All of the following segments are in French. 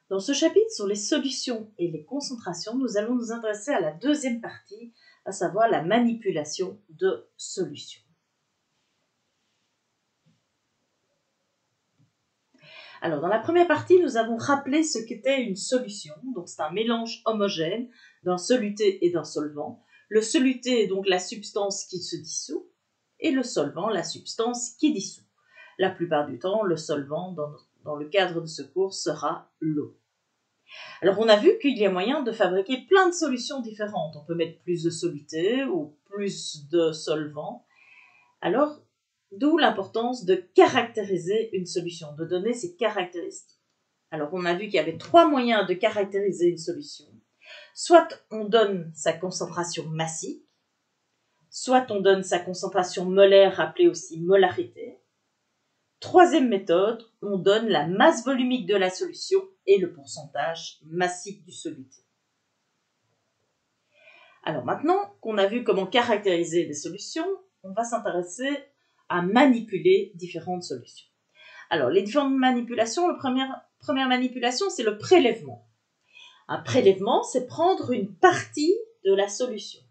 Dans ce chapitre sur les solutions et les concentrations, nous allons nous intéresser à la deuxième partie, à savoir la manipulation de solutions. Alors, dans la première partie, nous avons rappelé ce qu'était une solution. Donc, c'est un mélange homogène d'un soluté et d'un solvant. Le soluté est donc la substance qui se dissout et le solvant, la substance qui dissout. La plupart du temps, le solvant, dans le cadre de ce cours, sera l'eau. Alors, on a vu qu'il y a moyen de fabriquer plein de solutions différentes. On peut mettre plus de soluté ou plus de solvant. Alors, d'où l'importance de caractériser une solution, de donner ses caractéristiques. Alors, on a vu qu'il y avait 3 moyens de caractériser une solution. Soit on donne sa concentration massique, soit on donne sa concentration molaire, appelée aussi molarité. Troisième méthode, on donne la masse volumique de la solution et le pourcentage massique du soluté. Alors maintenant qu'on a vu comment caractériser des solutions, on va s'intéresser à manipuler différentes solutions. Alors les différentes manipulations, la première manipulation, c'est le prélèvement. Un prélèvement, c'est prendre une partie de la solution.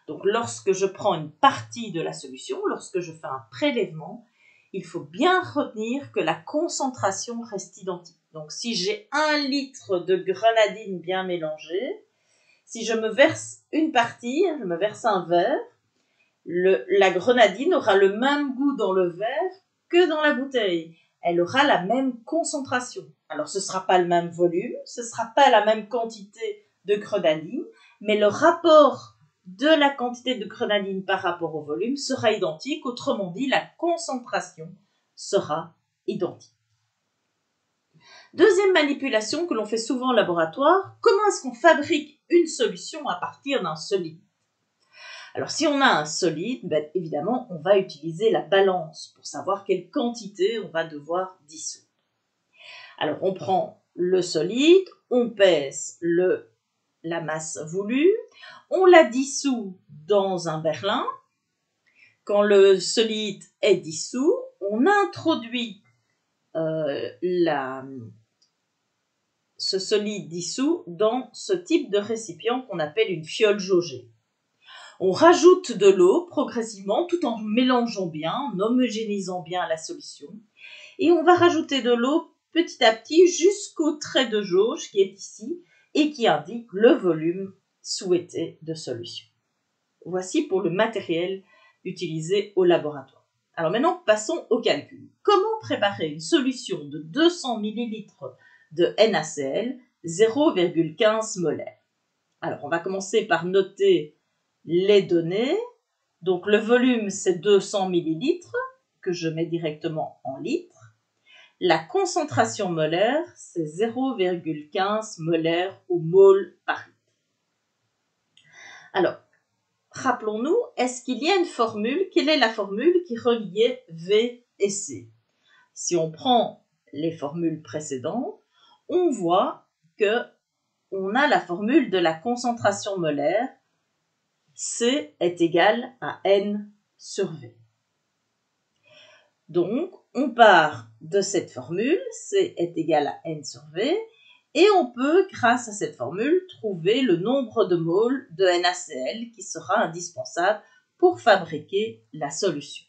Donc lorsque je prends une partie de la solution, lorsque je fais un prélèvement, il faut bien retenir que la concentration reste identique. Donc si j'ai 1 litre de grenadine bien mélangée, si je me verse une partie, je me verse un verre, la grenadine aura le même goût dans le verre que dans la bouteille. Elle aura la même concentration. Alors ce ne sera pas le même volume, ce ne sera pas la même quantité de grenadine, mais le rapport de la quantité de grenadine par rapport au volume sera identique. Autrement dit, la concentration sera identique. Deuxième manipulation que l'on fait souvent au laboratoire, comment est-ce qu'on fabrique une solution à partir d'un solide? Alors si on a un solide, évidemment, on va utiliser la balance pour savoir quelle quantité on va devoir dissoudre. Alors on prend le solide, on pèse la masse voulue, on la dissout dans un berlin. Quand le solide est dissous, on introduit ce solide dissous dans ce type de récipient qu'on appelle une fiole jaugée. On rajoute de l'eau progressivement tout en mélangeant bien, en homogénéisant bien la solution. Et on va rajouter de l'eau petit à petit jusqu'au trait de jauge qui est ici et qui indique le volume souhaité de solution. Voici pour le matériel utilisé au laboratoire. Alors maintenant, passons au calcul. Comment préparer une solution de 200 ml de NaCl, 0,15 molaire? Alors, on va commencer par noter les données. Donc, le volume, c'est 200 ml que je mets directement en litres. La concentration molaire, c'est 0,15 molaire ou mol par litre. Alors, rappelons-nous, est-ce qu'il y a une formule? Quelle est la formule qui reliait V et C? Si on prend les formules précédentes, on voit qu'on a la formule de la concentration molaire. C est égal à N sur V. Donc, on part de cette formule, C est égal à N sur V, et on peut, grâce à cette formule, trouver le nombre de moles de NaCl qui sera indispensable pour fabriquer la solution.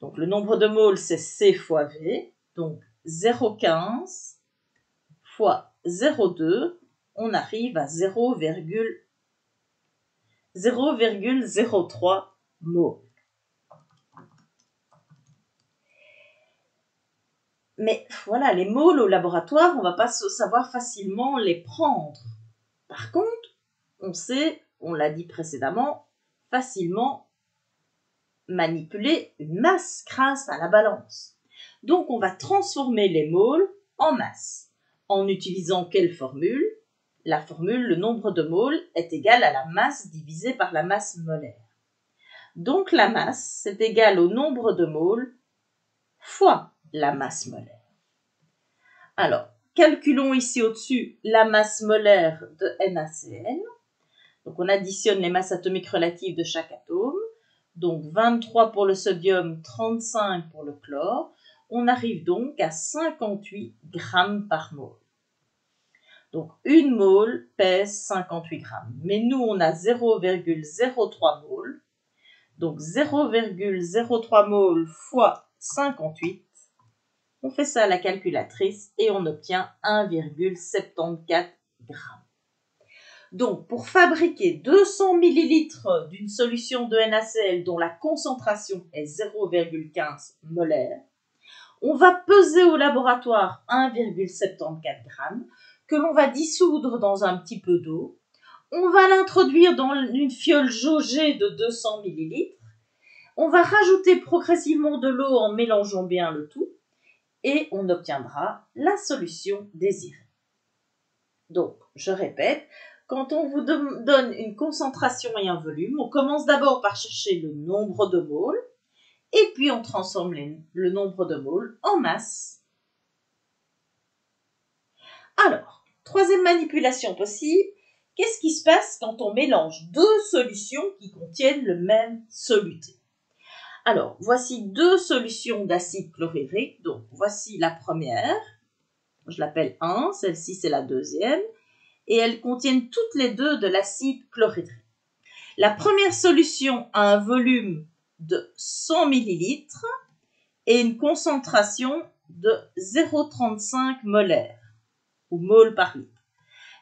Donc, le nombre de moles, c'est C fois V, donc 0,15 fois 0,2, on arrive à 0,03 moles. Mais voilà, les moles au laboratoire, on ne va pas savoir facilement les prendre. Par contre, on sait, on l'a dit précédemment, facilement manipuler une masse grâce à la balance. Donc, on va transformer les moles en masse. En utilisant quelle formule? La formule, le nombre de moles est égal à la masse divisée par la masse molaire. Donc, la masse, c'est égal au nombre de moles fois la masse molaire. Alors, calculons ici au-dessus la masse molaire de NaCl. Donc, on additionne les masses atomiques relatives de chaque atome. Donc, 23 pour le sodium, 35 pour le chlore. On arrive donc à 58 grammes par mole. Donc, une mole pèse 58 grammes. Mais nous, on a 0,03 moles. Donc, 0,03 moles fois 58. On fait ça à la calculatrice et on obtient 1,74 grammes. Donc, pour fabriquer 200 ml d'une solution de NaCl dont la concentration est 0,15 molaire, on va peser au laboratoire 1,74 grammes que l'on va dissoudre dans un petit peu d'eau. On va l'introduire dans une fiole jaugée de 200 ml. On va rajouter progressivement de l'eau en mélangeant bien le tout et on obtiendra la solution désirée. Donc, je répète, quand on vous donne une concentration et un volume, on commence d'abord par chercher le nombre de moles et puis on transforme le nombre de moles en masse. Alors, troisième manipulation possible, qu'est-ce qui se passe quand on mélange deux solutions qui contiennent le même soluté? Alors, voici deux solutions d'acide chlorhydrique. Donc, voici la première. Je l'appelle 1, celle-ci c'est la deuxième. Et elles contiennent toutes les deux de l'acide chlorhydrique. La première solution a un volume de 100 ml et une concentration de 0,35 molaire ou mol par litre.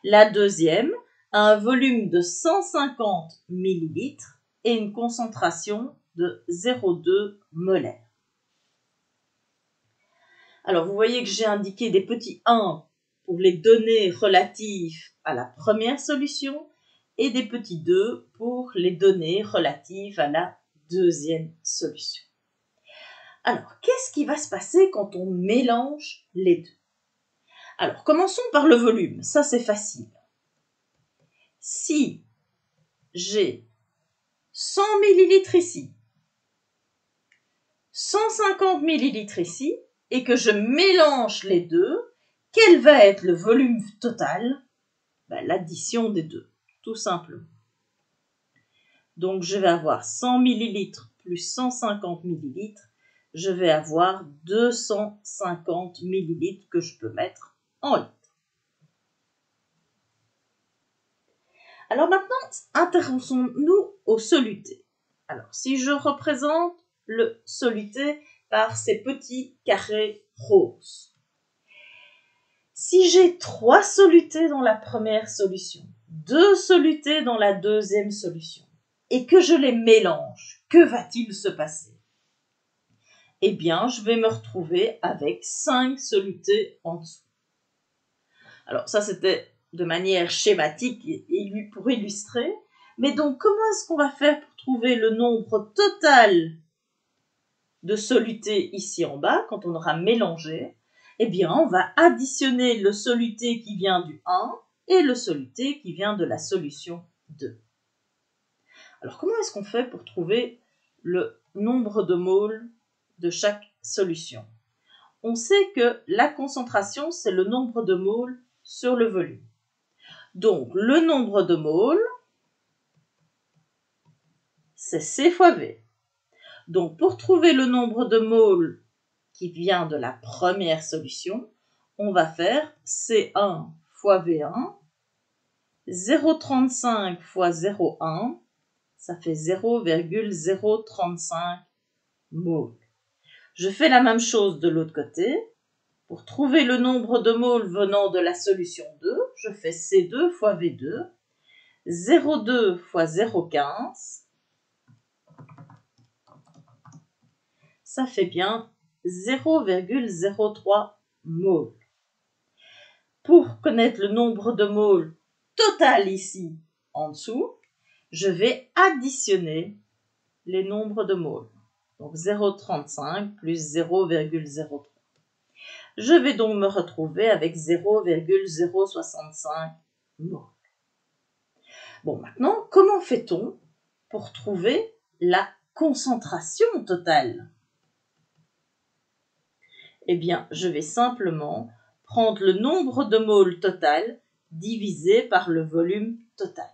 La deuxième a un volume de 150 ml et une concentration de 0,2 molaire. Alors, vous voyez que j'ai indiqué des petits 1 pour les données relatives à la première solution et des petits 2 pour les données relatives à la deuxième solution. Alors, qu'est-ce qui va se passer quand on mélange les deux? Alors, commençons par le volume. Ça, c'est facile. Si j'ai 100 ml ici, 150 ml ici, et que je mélange les deux, quel va être le volume total? L'addition des deux, tout simplement. Donc, je vais avoir 100 ml plus 150 ml, je vais avoir 250 ml que je peux mettre en litre. Alors maintenant, intéressons-nous au soluté. Alors, si je représente le soluté par ces petits carrés roses. Si j'ai 3 solutés dans la première solution, 2 solutés dans la deuxième solution, et que je les mélange, que va-t-il se passer? Eh bien, je vais me retrouver avec 5 solutés en dessous. Alors ça, c'était de manière schématique pour illustrer. Mais donc, comment est-ce qu'on va faire pour trouver le nombre total de solutés ici en bas, quand on aura mélangé? Eh bien, on va additionner le soluté qui vient du 1 et le soluté qui vient de la solution 2. Alors, comment est-ce qu'on fait pour trouver le nombre de moles de chaque solution? On sait que la concentration, c'est le nombre de moles sur le volume. Donc, le nombre de moles, c'est C fois V. Donc, pour trouver le nombre de moles qui vient de la première solution, on va faire C1 fois V1, 0,35 fois 0,1, ça fait 0,035 moles. Je fais la même chose de l'autre côté. Pour trouver le nombre de moles venant de la solution 2, je fais C2 fois V2, 0,2 fois 0,15, ça fait bien 0,03 moles. Pour connaître le nombre de moles total ici en dessous, je vais additionner les nombres de moles. Donc 0,35 plus 0,03. Je vais donc me retrouver avec 0,065 moles. Bon, maintenant, comment fait-on pour trouver la concentration totale? Eh bien, je vais simplement prendre le nombre de moles total divisé par le volume total.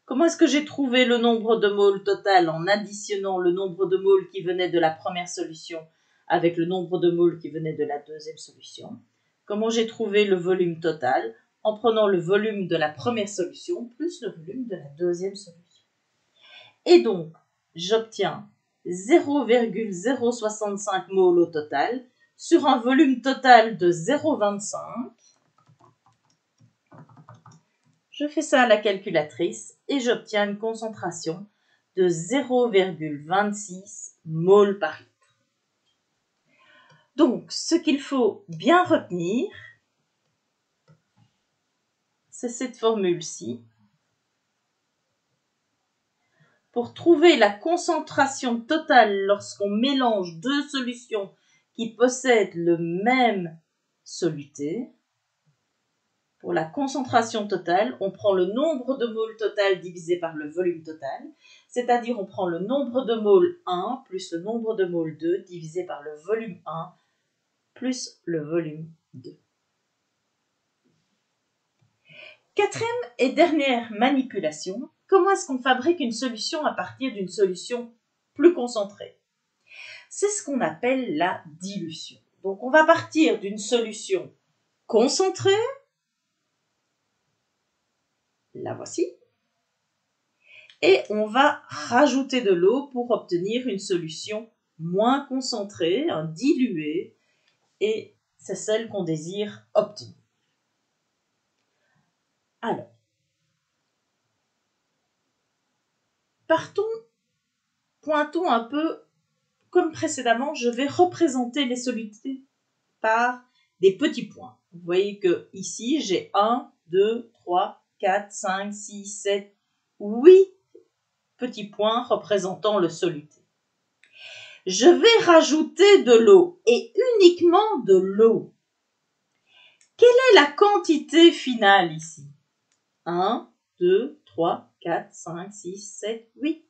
Comment est-ce que j'ai trouvé le nombre de moles total en additionnant le nombre de moles qui venait de la première solution avec le nombre de moles qui venait de la deuxième solution? Comment j'ai trouvé le volume total? en prenant le volume de la première solution plus le volume de la deuxième solution. Et donc, j'obtiens 0,065 mol au total sur un volume total de 0,25. Je fais ça à la calculatrice et j'obtiens une concentration de 0,26 mol par litre. Donc, ce qu'il faut bien retenir, c'est cette formule-ci. Pour trouver la concentration totale lorsqu'on mélange deux solutions qui possèdent le même soluté, pour la concentration totale, on prend le nombre de moles total divisé par le volume total, c'est-à-dire on prend le nombre de moles 1 plus le nombre de moles 2 divisé par le volume 1 plus le volume 2. Quatrième et dernière manipulation, comment est-ce qu'on fabrique une solution à partir d'une solution plus concentrée? C'est ce qu'on appelle la dilution. Donc on va partir d'une solution concentrée, la voici, et on va rajouter de l'eau pour obtenir une solution moins concentrée, un dilué, et c'est celle qu'on désire obtenir. Alors, pointons un peu, comme précédemment, je vais représenter les solutés par des petits points. Vous voyez que ici, j'ai 1, 2, 3, 4, 5, 6, 7, 8 petits points représentant le soluté. Je vais rajouter de l'eau, et uniquement de l'eau. Quelle est la quantité finale ici? 1, 2, 3, 4, 5, 6, 7, 8.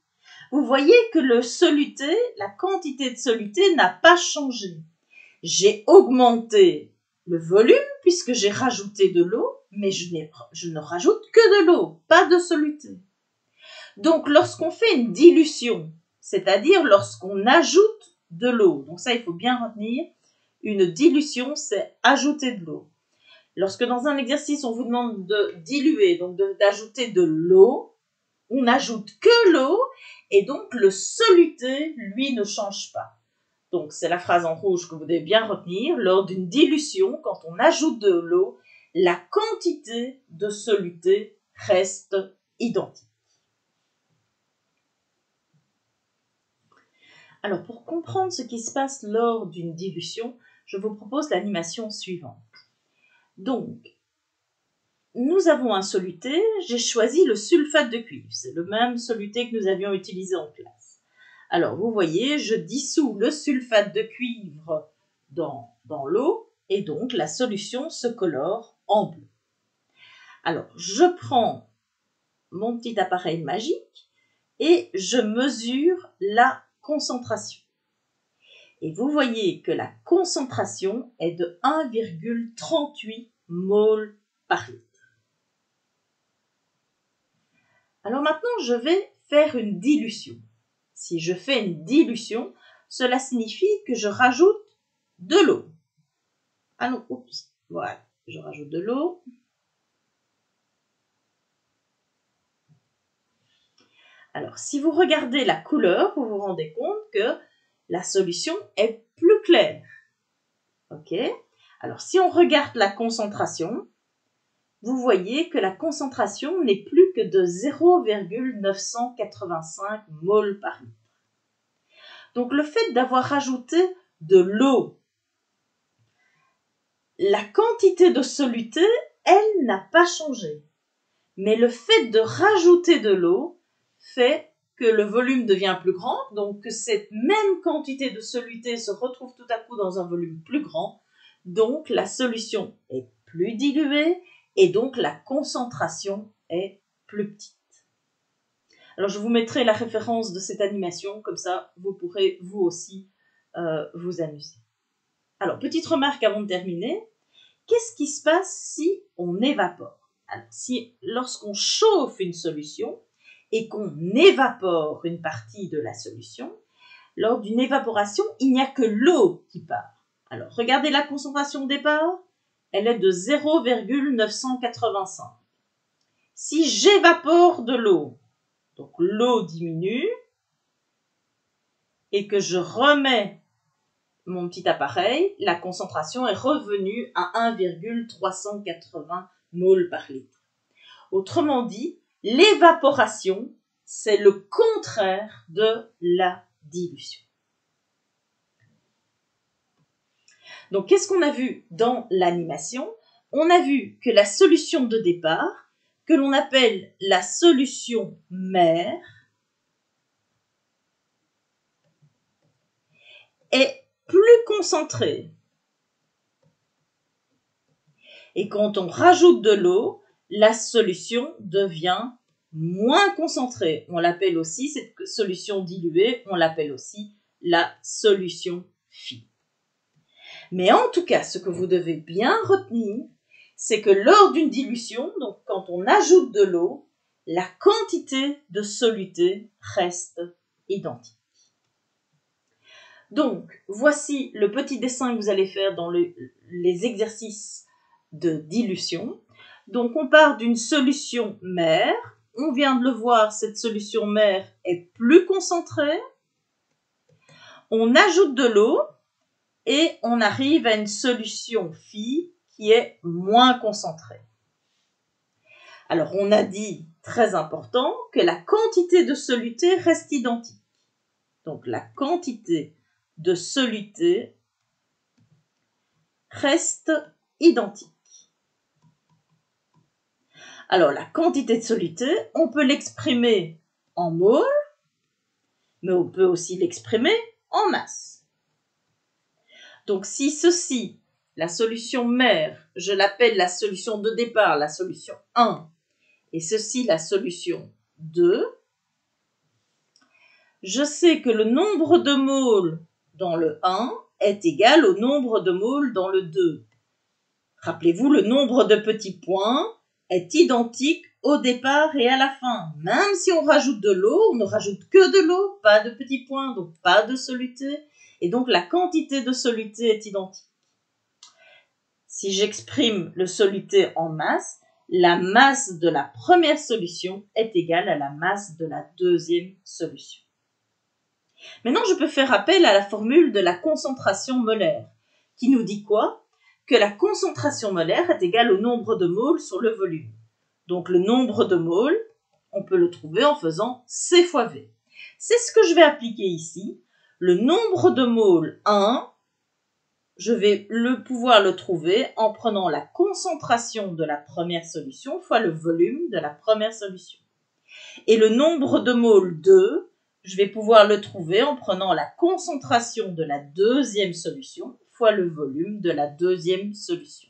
Vous voyez que le soluté, la quantité de soluté n'a pas changé. J'ai augmenté le volume puisque j'ai rajouté de l'eau, mais je ne rajoute que de l'eau, pas de soluté. Donc, lorsqu'on fait une dilution, c'est-à-dire lorsqu'on ajoute de l'eau, donc ça, il faut bien retenir, une dilution, c'est ajouter de l'eau. Lorsque dans un exercice, on vous demande de diluer, donc d'ajouter de l'eau, on n'ajoute que l'eau, et donc le soluté, lui, ne change pas. Donc, c'est la phrase en rouge que vous devez bien retenir. Lors d'une dilution, quand on ajoute de l'eau, la quantité de soluté reste identique. Alors, pour comprendre ce qui se passe lors d'une dilution, je vous propose l'animation suivante. Donc, nous avons un soluté, j'ai choisi le sulfate de cuivre. C'est le même soluté que nous avions utilisé en classe. Alors, vous voyez, je dissous le sulfate de cuivre dans l'eau et donc la solution se colore en bleu. Alors, je prends mon petit appareil magique et je mesure la concentration. Et vous voyez que la concentration est de 1,38 mol par litre. Alors maintenant, je vais faire une dilution. Si je fais une dilution, cela signifie que je rajoute de l'eau. Alors, voilà, je rajoute de l'eau. Alors, si vous regardez la couleur, vous vous rendez compte que la solution est plus claire. Ok? Alors, si on regarde la concentration, vous voyez que la concentration n'est plus que de 0,985 mol par litre. Donc, le fait d'avoir rajouté de l'eau, la quantité de soluté, elle n'a pas changé. Mais le fait de rajouter de l'eau fait que le volume devient plus grand, donc que cette même quantité de soluté se retrouve tout à coup dans un volume plus grand. Donc, la solution est plus diluée et donc la concentration est plus petite. Alors, je vous mettrai la référence de cette animation, comme ça, vous pourrez vous aussi vous amuser. Alors, petite remarque avant de terminer. Qu'est-ce qui se passe si on évapore? Alors, lorsqu'on chauffe une solution et qu'on évapore une partie de la solution, lors d'une évaporation, il n'y a que l'eau qui part. Alors, regardez la concentration au départ. elle est de 0,985. Si j'évapore de l'eau, donc l'eau diminue, et que je remets mon petit appareil, la concentration est revenue à 1,380 mol par litre. Autrement dit, l'évaporation, c'est le contraire de la dilution. Donc, qu'est-ce qu'on a vu dans l'animation? On a vu que la solution de départ, que l'on appelle la solution mère, est plus concentrée. Et quand on rajoute de l'eau, la solution devient moins concentrée. On l'appelle aussi, cette solution diluée, on l'appelle aussi la solution fine. Mais en tout cas, ce que vous devez bien retenir, c'est que lors d'une dilution, donc quand on ajoute de l'eau, la quantité de soluté reste identique. Donc, voici le petit dessin que vous allez faire dans les exercices de dilution. Donc, on part d'une solution mère. On vient de le voir, cette solution mère est plus concentrée. On ajoute de l'eau et on arrive à une solution phi qui est moins concentrée. Alors, on a dit, très important, que la quantité de soluté reste identique. Donc, la quantité de soluté reste identique. Alors, la quantité de soluté, on peut l'exprimer en mol, mais on peut aussi l'exprimer en masse. Donc, si ceci, la solution mère, je l'appelle la solution de départ, la solution 1, et ceci, la solution 2, je sais que le nombre de moles dans le 1 est égal au nombre de moles dans le 2. Rappelez-vous, le nombre de petits points est identique au départ et à la fin. Même si on rajoute de l'eau, on ne rajoute que de l'eau, pas de petits points, donc pas de soluté. Et donc la quantité de soluté est identique. Si j'exprime le soluté en masse, la masse de la première solution est égale à la masse de la deuxième solution. Maintenant, je peux faire appel à la formule de la concentration molaire, qui nous dit quoi? Que la concentration molaire est égale au nombre de moles sur le volume. Donc, le nombre de moles, on peut le trouver en faisant C fois V. C'est ce que je vais appliquer ici. Le nombre de moles 1, je vais pouvoir le trouver en prenant la concentration de la première solution fois le volume de la première solution. Et le nombre de moles 2, je vais pouvoir le trouver en prenant la concentration de la deuxième solution fois le volume de la deuxième solution.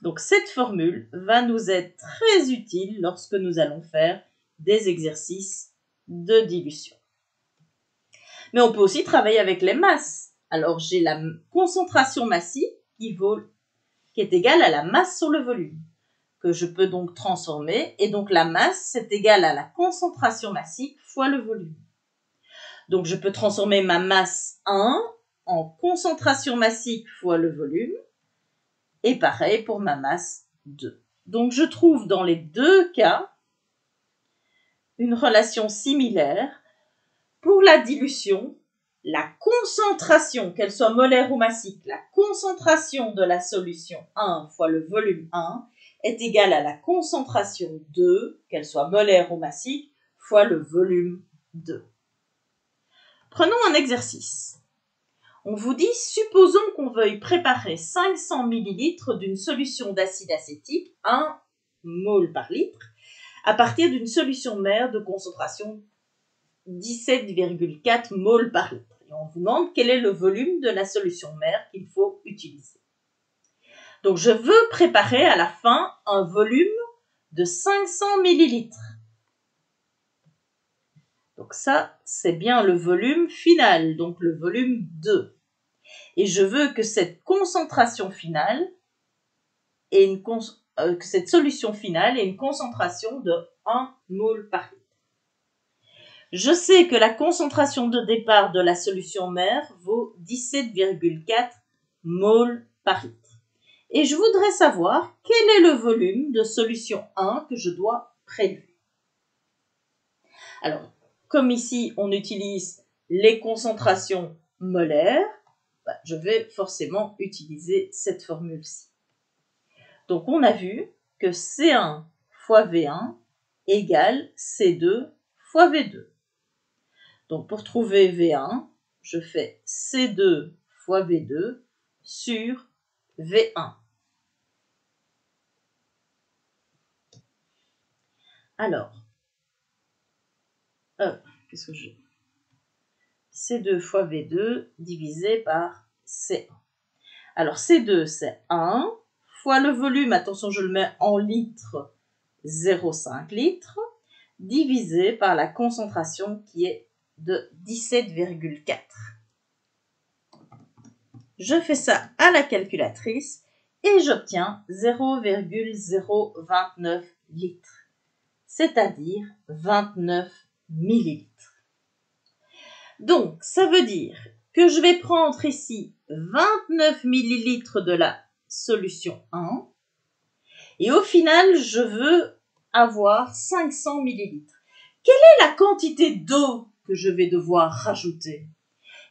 Donc cette formule va nous être très utile lorsque nous allons faire des exercices de dilution. Mais on peut aussi travailler avec les masses. Alors j'ai la concentration massique qui est égale à la masse sur le volume, que je peux donc transformer, et donc la masse, c'est égal à la concentration massique fois le volume. Donc je peux transformer ma masse 1 en concentration massique fois le volume, et pareil pour ma masse 2. Donc je trouve dans les deux cas une relation similaire. Pour la dilution, la concentration, qu'elle soit molaire ou massique, la concentration de la solution 1 fois le volume 1 est égale à la concentration 2, qu'elle soit molaire ou massique, fois le volume 2. Prenons un exercice. On vous dit, supposons qu'on veuille préparer 500 ml d'une solution d'acide acétique, 1 mol par litre, à partir d'une solution mère de concentration 17,4 mol par litre. Et on vous demande quel est le volume de la solution mère qu'il faut utiliser. Donc, je veux préparer à la fin un volume de 500 ml. Donc ça, c'est bien le volume final, donc le volume 2. Et je veux que cette concentration finale que cette solution finale ait une concentration de 1 mol par litre. Je sais que la concentration de départ de la solution mère vaut 17,4 mol par litre. Et je voudrais savoir quel est le volume de solution 1 que je dois prélever. Alors, comme ici, on utilise les concentrations molaires, je vais forcément utiliser cette formule-ci. Donc, on a vu que C1 fois V1 égale C2 fois V2. Donc, pour trouver V1, je fais C2 fois V2 sur V1. Alors, qu'est-ce que j'ai ? C2 fois V2 divisé par C1. Alors, C2, c'est 1 fois le volume, attention, je le mets en litres, 0,5 litres, divisé par la concentration qui est de 17,4. Je fais ça à la calculatrice et j'obtiens 0,029 litres, c'est-à-dire 29 millilitres. Donc, ça veut dire que je vais prendre ici 29 millilitres de la solution 1 et au final, je veux avoir 500 millilitres. Quelle est la quantité d'eau que je vais devoir rajouter?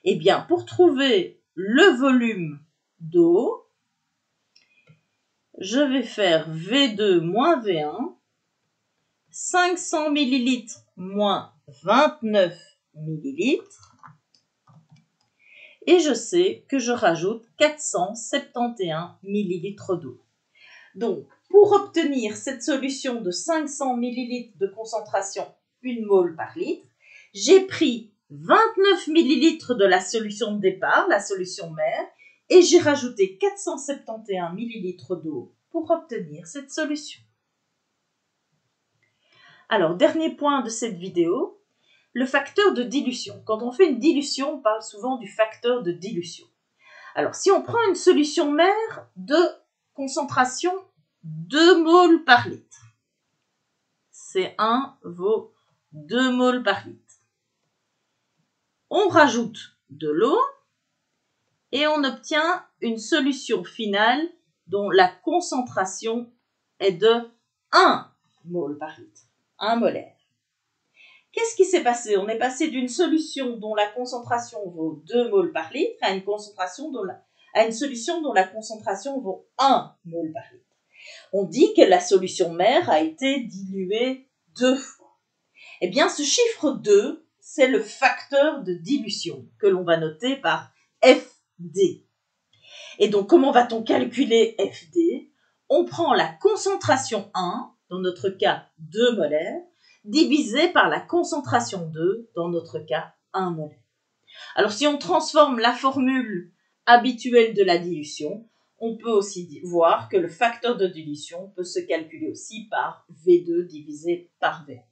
Eh bien, pour trouver le volume d'eau, je vais faire V2 moins V1, 500 millilitres moins 29 millilitres, et je sais que je rajoute 471 millilitres d'eau. Donc, pour obtenir cette solution de 500 millilitres de concentration 1 mol par litre, j'ai pris 29 millilitres de la solution de départ, la solution mère, et j'ai rajouté 471 millilitres d'eau pour obtenir cette solution. Alors, dernier point de cette vidéo, le facteur de dilution. Quand on fait une dilution, on parle souvent du facteur de dilution. Alors, si on prend une solution mère de concentration 2 mols par litre, C1 vaut 2 mols par litre. On rajoute de l'eau et on obtient une solution finale dont la concentration est de 1 mol par litre, 1 molaire. Qu'est-ce qui s'est passé? On est passé d'une solution dont la concentration vaut 2 mols par litre à une solution dont la concentration vaut 1 mol par litre. On dit que la solution mère a été diluée 2 fois. Eh bien, ce chiffre 2, c'est le facteur de dilution que l'on va noter par FD. Et donc, comment va-t-on calculer FD? On prend la concentration 1, dans notre cas 2 molaires, divisé par la concentration 2, dans notre cas 1 molaire. Alors, si on transforme la formule habituelle de la dilution, on peut aussi voir que le facteur de dilution peut se calculer aussi par V2 divisé par V1.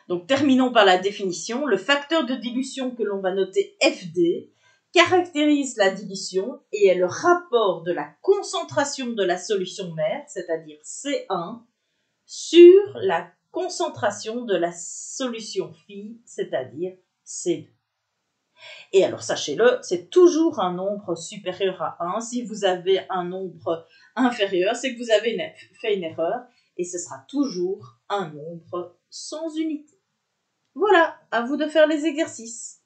Donc, terminons par la définition. Le facteur de dilution que l'on va noter FD caractérise la dilution et est le rapport de la concentration de la solution mère, c'est-à-dire C1, sur la concentration de la solution fille, c'est-à-dire C2. Et alors, sachez-le, c'est toujours un nombre supérieur à 1. Si vous avez un nombre inférieur, c'est que vous avez fait une erreur et ce sera toujours un nombre sans unité. Voilà, à vous de faire les exercices.